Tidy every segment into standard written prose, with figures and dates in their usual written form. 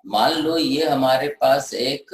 मान लो ये हमारे पास एक,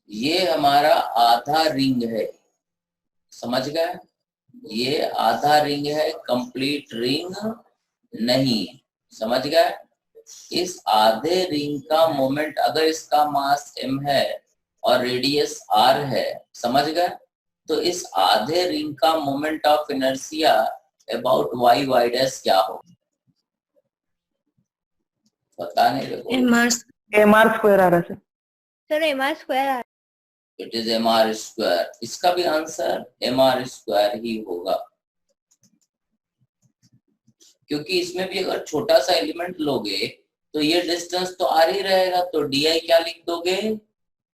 ये हमारा आधा रिंग है, समझ गए? ये आधा रिंग है, कंप्लीट रिंग नहीं, समझ गए? इस आधे रिंग का मोमेंट, अगर इसका मास m है और रेडियस r है, समझ गए? तो इस आधे रिंग का moment of inertia about y dash क्या हो? पता नहीं देखो। mr स्क्वायर आ रहा है सर mr स्क्वायर आ रहा है। It is mr square. इसका भी आंसर mr स्क्वायर ही होगा, क्योंकि इसमें भी अगर छोटा सा एलिमेंट लोगे तो ये डिस्टेंस तो r ही रहेगा, तो डी क्या लिख दोगे?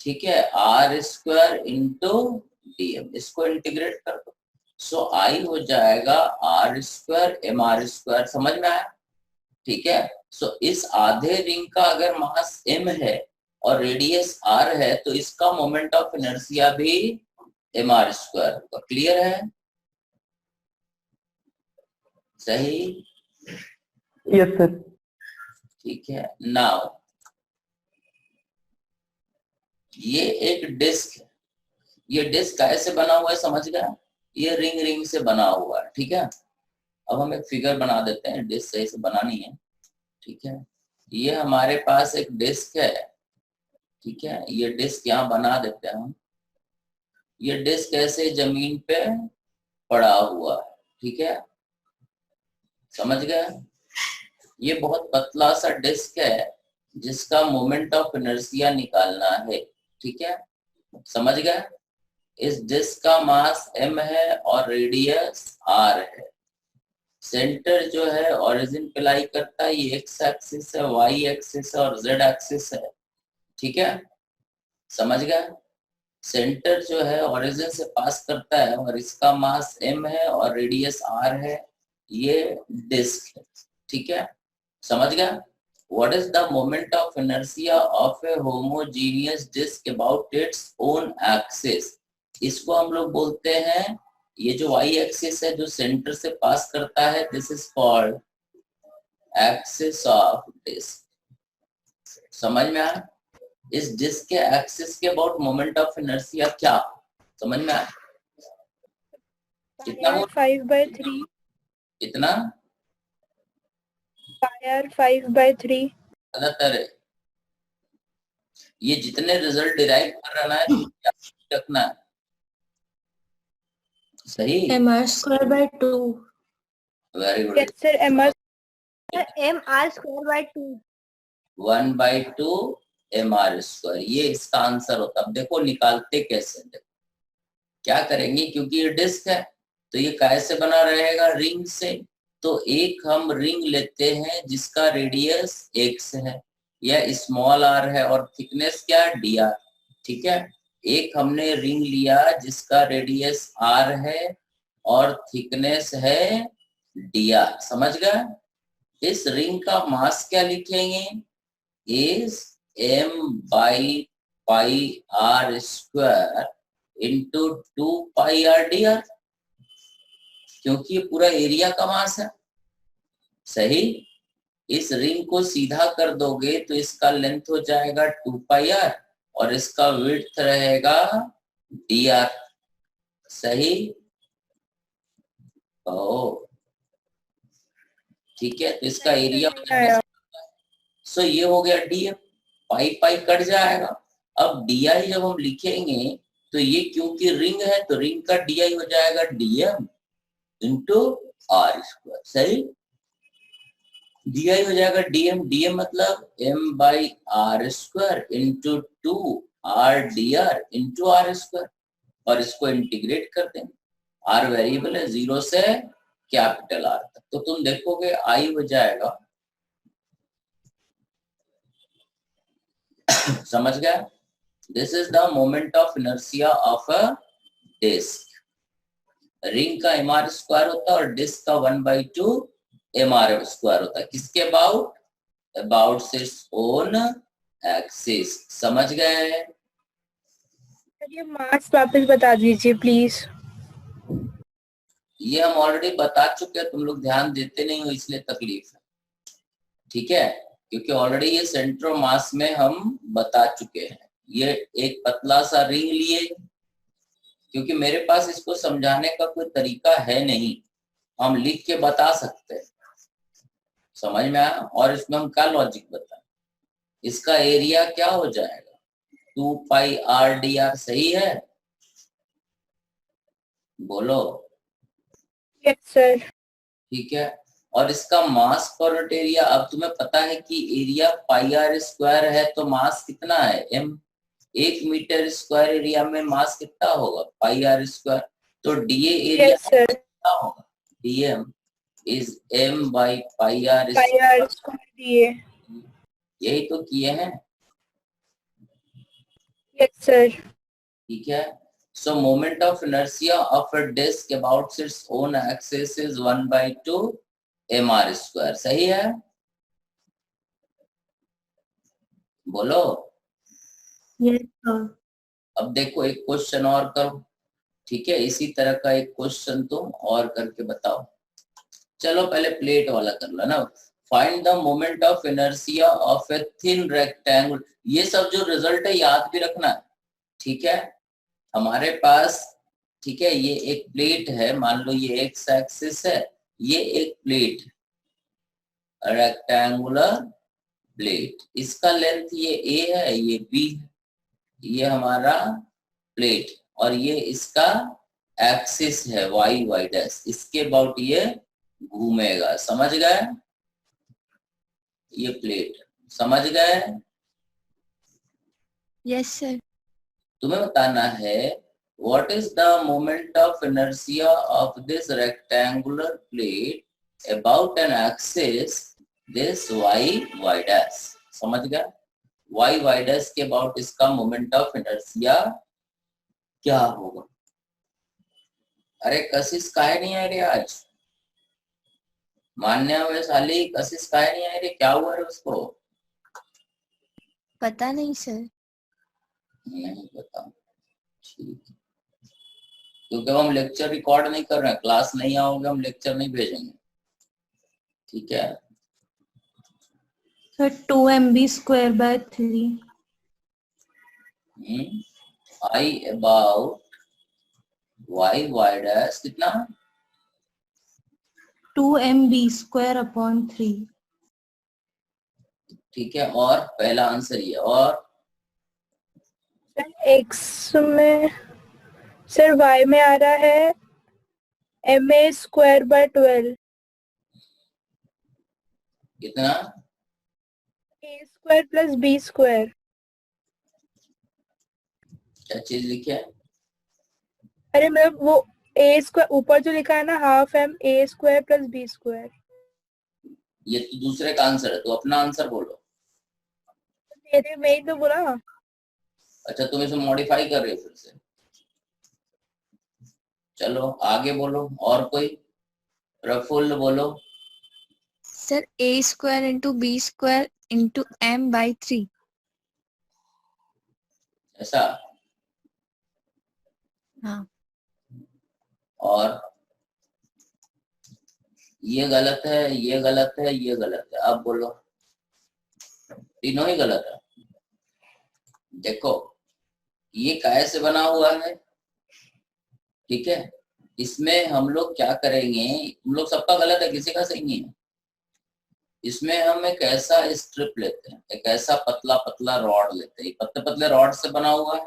ठीक है, r स्क्वायर इंटू dm, इसको इंटीग्रेट कर दो, सो आई हो जाएगा r स्क्वायर mr स्क्वायर। समझ में आया? ठीक है, सो इस आधे रिंग का अगर मास m है और रेडियस r है, तो इसका मोमेंट ऑफ इनर्शिया भी mr स्क्वायर होगा। क्लियर है? सही? Yes sir. ठीक है, नाउ ये एक डिस्क है, ये डिस्क कैसे बना हुआ है समझ गया? ये रिंग रिंग से बना हुआ है, ठीक है? अब हम एक फिगर बना देते हैं, डिस्क सही से बनानी है, ठीक है? ये हमारे पास एक डिस्क है, ठीक है? ये डिस्क यहाँ बना देते हैं हम। ये डिस्क ऐसे जमीन पे पड़ा हुआ है, ठीक है? समझ गए? ये बहुत पतला सा डिस्क है जिसका मोमेंट ऑफ इनर्शिया निकालना है, ठीक है? समझ गए? इस डिस्क का मास m है और रेडियस r है। सेंटर जो है ओरिजिन पे लाई करता है, ये x एक्सिस है, y एक्सिस है और z एक्सिस है, ठीक है? समझ गए? सेंटर जो है ओरिजिन से पास करता है और इसका मास m है और रेडियस r है, ये डिस्क है, ठीक है? समझ गया? What is the moment of inertia of a homogeneous disk about its own axis? इसको हम लोग बोलते हैं, ये जो y एक्सिस है जो सेंटर से पास करता है, this is called axis of disc. समझ में आया? इस डिस्क के एक्सिस के अबाउट मोमेंट ऑफ इनर्शिया क्या? समझ में आया? कितना? 5/3। कितना? 5/3। गलत है। ये जितने रिजल्ट डिराइव कर रहा है क्या रखना है? सही? mr²/2। Very good. Yes sir, mr²/2। 1/2 mr square, ये इसका आंसर होता। अब देखो निकालते कैसे, देखो क्या करेंगे, क्योंकि ये डिस्क है तो ये कैसे बना रहेगा? रिंग से। तो एक हम रिंग लेते हैं जिसका रेडियस x है या स्मॉल r है और थिकनेस क्या है? dr, ठीक है? एक हमने रिंग लिया जिसका रेडियस r है और थिकनेस है dr, समझ गए? इस रिंग का मास क्या लिखेंगे? इज m/πr² इंटू 2πr/dr, क्योंकि ये पूरा एरिया का मास है। सही? इस रिंग को सीधा कर दोगे तो इसका लेंथ हो जाएगा 2πr और इसका विड्थ रहेगा dr। सही? ओ ठीक है, तो इसका एरिया सो ये हो गया dm, पाई पाई कट जाएगा। अब di जब हम लिखेंगे तो ये क्योंकि रिंग है तो रिंग का di हो जाएगा dm इंटू r²। सही? di हो जाएगा dm मतलब m/r² into 2r/dr into r², और इसको इंटीग्रेट कर देंगे। r वेरिएबल है 0 से कैपिटल R तक, तो तुम देखोगे I हो जाएगा, समझ गया? This is the moment of inertia of a disc. Ring का mr² होता है और डिस्क का 1/2 mr² होता है। किसके about? About its own axis. समझ गए? ये मास वापस बता दीजिए प्लीज। ये हम ऑलरेडी बता चुके हैं, तुम लोग ध्यान देते नहीं हो इसलिए तकलीफ है, ठीक है? क्योंकि ऑलरेडी ये सेंटर ऑफ मास में हम बता चुके हैं। ये एक पतला सा रिंग लिए, क्योंकि मेरे पास इसको समझाने का कोई तरीका है नहीं, हम लिख के बता सकते हैं, समझ में आया। और इसमें हम क्या लॉजिक बताएं, इसका एरिया क्या हो जाएगा, 2 पाई आर डी आर, सही है? बोलो। Yes sir. ठीक है, और इसका मास पर यूनिट एरिया, अब तुम्हें पता है कि एरिया पाई आर स्क्वायर है, तो मास कितना है, m। 1 मीटर स्क्वायर एरिया में मास कितना होगा, पाई आर स्क्वायर। तो डीए एरिया यस सर। कितना होगा, dm is m by pi r pi r square दिए। यही तो किए हैं। Yes sir. ठीक है, so moment of inertia of a disk about its own axis is 1/2 mr square, सही है? बोलो। Yes sir. अब देखो एक क्वेश्चन और करो, ठीक है, इसी तरह का एक क्वेश्चन तुम और करके बताओ। चलो पहले प्लेट वाला कर लो ना। Find the moment of inertia of a thin rectangle. ये सब जो रिजल्ट है याद भी रखना है, ठीक है। हमारे पास, ठीक है, ये एक प्लेट है, मान लो ये एक्स एक्सिस है, ये एक प्लेट, रेक्टेंगुलर प्लेट, इसका लेंथ ये ए है, ये बी है, ये हमारा प्लेट, और ये इसका एक्सिस है वाई वाई डैश, इसके अबाउट ये घूमेगा, समझ गए? ये प्लेट, समझ गए? Yes sir. तुम्हें बताना है what is the moment of inertia of this rectangular plate about an axis this y dash, समझ गया? y dash के अबाउट इसका मोमेंट ऑफ इनर्शिया क्या होगा। अरे कशिश काहे नहीं आए रे आज, मान्या वैशाली कशिश काहे नहीं आए रे, क्या हुआ रे उसको? पता नहीं सर। नहीं पता, ठीक है, क्योंकि हम लेक्चर रिकॉर्ड नहीं कर रहे हैं, क्लास नहीं आओगे हम लेक्चर नहीं भेजेंगे, ठीक है। Sir 2mb square by 3। I about y dash कितना, 2mb square upon 3। ठीक है, और पहला आंसर ये, और एक्स में सर वाई में आ रहा है ma स्क्वायर बाय 12। कितना, a square plus b square. क्या चीज लिखे है? अरे मतलब वो a स्क्वायर ऊपर जो लिखा है ना, half m a square plus b square. ये तो दूसरे का आंसर है, तो अपना आंसर बोलो। मेरे में ही तो बोला। अच्छा तुम इसे मॉडिफाई कर रहे हो फिर से, चलो आगे बोलो, और कोई प्रफुल्ल बोलो। Sir a square into B square into m by 3। ऐसा, हाँ। और ये गलत है, ये गलत है, ये गलत है, अब बोलो, तीनों ही गलत है। देखो ये कैसे बना हुआ है, ठीक है, इसमें हम लोग क्या करेंगे, तुम लोग सबका गलत है, किसी का सही नहीं है। इसमें हम एक ऐसा स्ट्रिप लेते हैं, एक ऐसा पतला पतला रॉड लेते हैं, पतले पतले रॉड से बना हुआ है,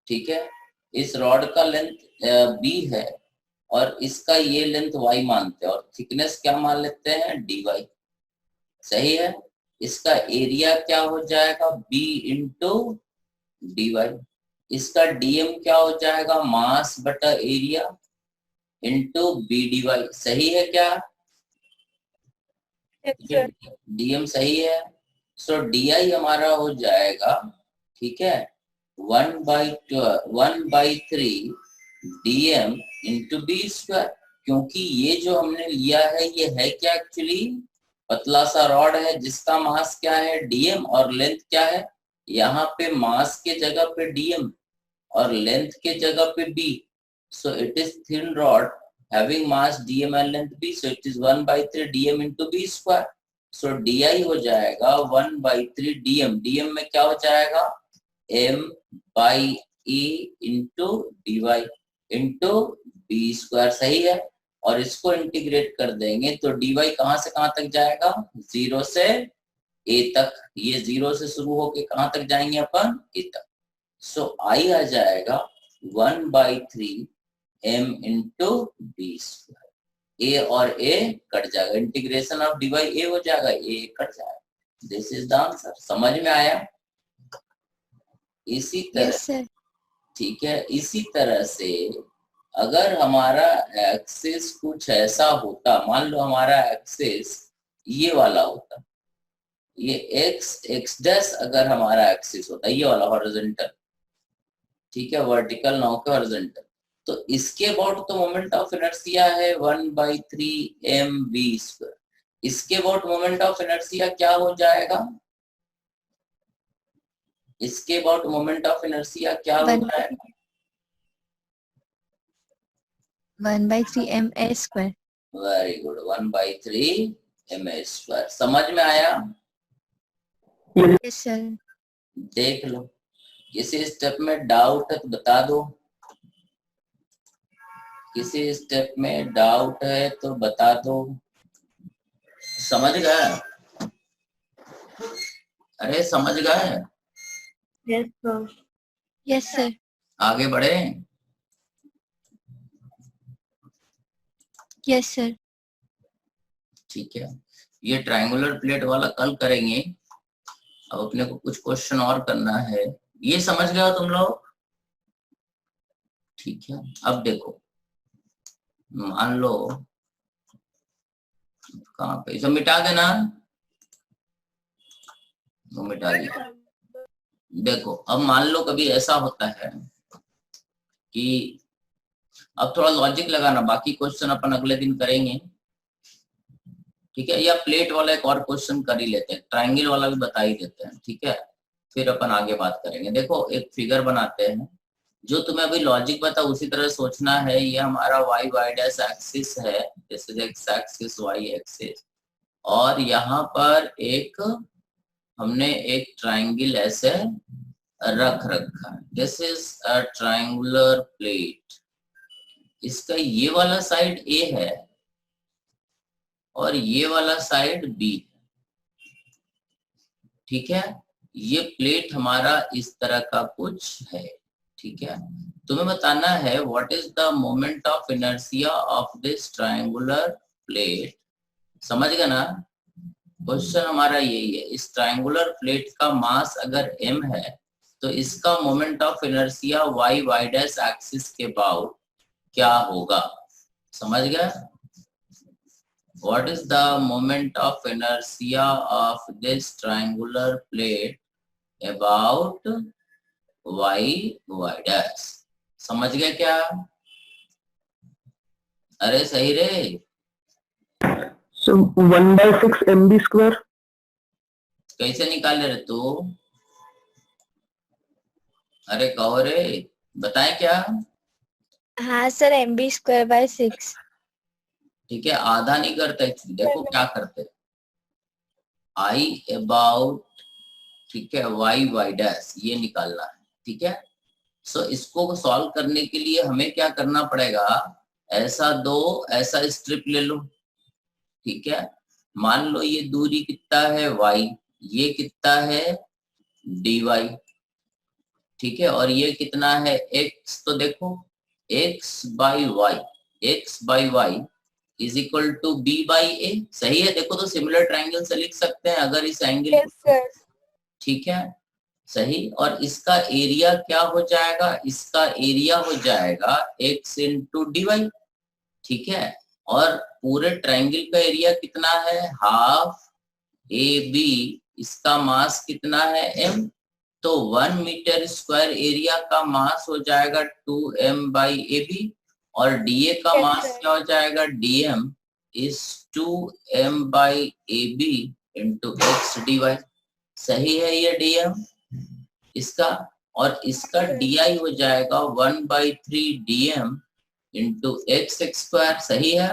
ठीक है। इस रॉड का लेंथ b है और इसका ये लेंथ y मानते हैं, और थिकनेस क्या मान लेते हैं, dy, सही है। इसका एरिया क्या हो जाएगा, b इंटू dy। इसका dm क्या हो जाएगा, मास बटा एरिया इंटू b dy, सही है क्या? dm सही है, सो di हमारा हो जाएगा, ठीक है, 1/3 dm इंटू बी स्क्वायर, क्योंकि ये जो हमने लिया है ये है क्या, एक्चुअली पतला सा रॉड है जिसका मास क्या है, dm, और लेंथ क्या है, यहाँ पे मास के जगह पे dm और लेंथ के जगह पे b, so it is thin rod having mass dm and length b, so it is 1/3 dm into b square. So di हो जाएगा 1/3 dm, dm में क्या हो जाएगा m by e into dy into b square, सही है। और इसको इंटीग्रेट कर देंगे तो dy कहां से कहां तक जाएगा, 0 से a तक, ये 0 से शुरू होके कहां तक जाएंगे अपन, a तक। सो i आ जाएगा 1/3 m into b square, a और a कट जाएगा, इंटीग्रेशन ऑफ dy a हो जाएगा, a कट जाएगा। This is the answer. समझ में आया? इसी तरह Yes, sir. ठीक है, इसी तरह से अगर हमारा एक्सिस कुछ ऐसा होता, मान लो हमारा एक्सिस ये वाला होता, ये x डैश अगर हमारा एक्सिस होता ये वाला हॉरिजॉन्टल, ठीक है, वर्टिकल ना होकर हॉरिजॉन्टल, तो इसके अबाउट तो मोमेंट ऑफ इनर्शिया है 1/3 mv²। इसके अबाउट मोमेंट ऑफ इनर्शिया क्या हो जाएगा, इसके अबाउट मोमेंट ऑफ इनर्शिया क्या हो जाएगा, 1/3 ma²। Very good, 1/3 ma²। समझ में आया? Yes, sir. देख लो, किसी स्टेप में डाउट है तो बता दो, किसी स्टेप में डाउट है तो बता दो। समझ गए? अरे समझ गए? Yes, sir. Yes, sir. आगे बढ़े? Yes, sir. ठीक है, ये ट्रायंगुलर प्लेट वाला कल करेंगे। अब अपने को कुछ क्वेश्चन और करना है। ये समझ गए हो तुम लोग? ठीक है, अब देखो, मान लो कहाँ पे, इसे मिटा देना, तो मिटा दिया। देखो अब मान लो कभी ऐसा होता है कि, अब थोड़ा लॉजिक लगाना, बाकी क्वेश्चन अपन अगले दिन करेंगे, ठीक है, या प्लेट वाला एक और क्वेश्चन कर ही लेते हैं, ट्रायंगल वाला भी बता ही देते हैं, ठीक है, फिर अपन आगे बात करेंगे। देखो एक फिगर बनाते हैं, जो तुम्हें अभी लॉजिक बता उसी तरह सोचना है। ये हमारा y डैश एक्सिस है, this is x axis, y axis, और यहाँ पर एक हमने एक ट्रायंगल ऐसे रख रखा है, this is a triangular plate. इसका ये वाला साइड A है और ये वाला साइड B है, ठीक है। ये प्लेट हमारा इस तरह का कुछ है, ठीक है। तुम्हें बताना है what is the moment of inertia of this triangular plate. समझ गए ना? क्वेश्चन हमारा यही है, इस ट्रायंगुलर प्लेट का मास अगर m है तो इसका moment of inertia y dash axis के अबाउट क्या होगा। समझ गए? What is the moment of inertia of this triangular plate about y dash? समझ गए क्या? अरे सही रे। So 1/6 mv²। कैसे निकाले रे तू? अरे कहो रे, बताएं क्या? हाँ सर, mb²/6। ठीक है, आधा नहीं करते, देखो क्या करते, I अबाउट, ठीक है, y डैश ये निकालना है, ठीक है। सो इसको सॉल्व करने के लिए हमें क्या करना पड़ेगा, ऐसा ऐसा स्ट्रिप ले लो, ठीक है। मान लो ये दूरी कितना है y, ये कितना है dy, ठीक है, और ये कितना है x। तो देखो x by y is equal to b by a, सही है। देखो तो सिमिलर ट्रायंगल से लिख सकते हैं अगर इस एंगल, Yes, sir. ठीक है, सही। और इसका एरिया क्या हो जाएगा, इसका एरिया हो जाएगा x इंटू डी वाई, ठीक है। और पूरे ट्रायंगल का एरिया कितना है, हाफ ए बी, इसका मास कितना है m, तो 1 मीटर स्क्वायर एरिया का मास हो जाएगा 2m बाई ए बी, और डीए का Yes, मास sir. क्या हो जाएगा, DM is 2m by A B into X D Y, सही है ये डीएम इसका। और इसका डीआई हो जाएगा 1/3 डीएम इंटू एक्स स्क्वायर, सही है,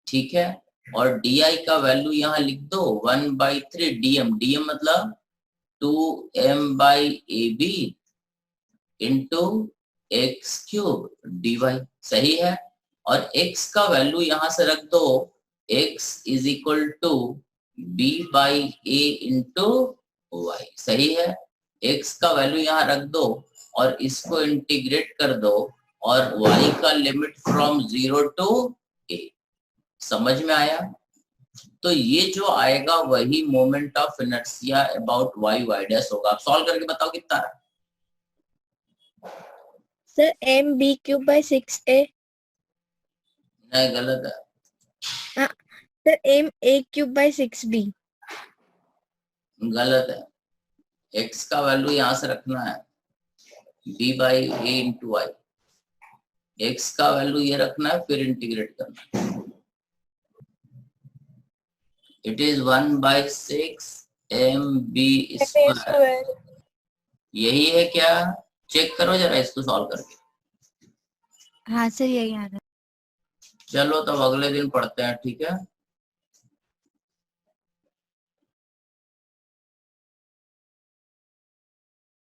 ठीक है। और डी आई का वैल्यू यहाँ लिख दो 1/3 डीएम, डीएम मतलब 2m/ab into x cube dy, सही है। और x का वैल्यू यहां से रख दो, x is equal to b/a into y, सही है। x का वैल्यू यहाँ रख दो और इसको इंटीग्रेट कर दो और y का लिमिट फ्रॉम 0 टू a, समझ में आया। तो ये जो आएगा वही moment of inertia about y dash होगा। आप सॉल्व करके बताओ कितना है। Sir mb³/6a। नहीं, गलत है, सर ma³/6b। गलत है। x का वैल्यू यहां से रखना है b/a इंटू y, x का वैल्यू ये रखना है, फिर इंटीग्रेट करना है। It is 1/6 mb²। स्क्वायर। यही है क्या? चेक करो जरा इसको सॉल्व करके। हाँ सर यही आ रहा है। चलो तब अगले दिन पढ़ते हैं, ठीक है।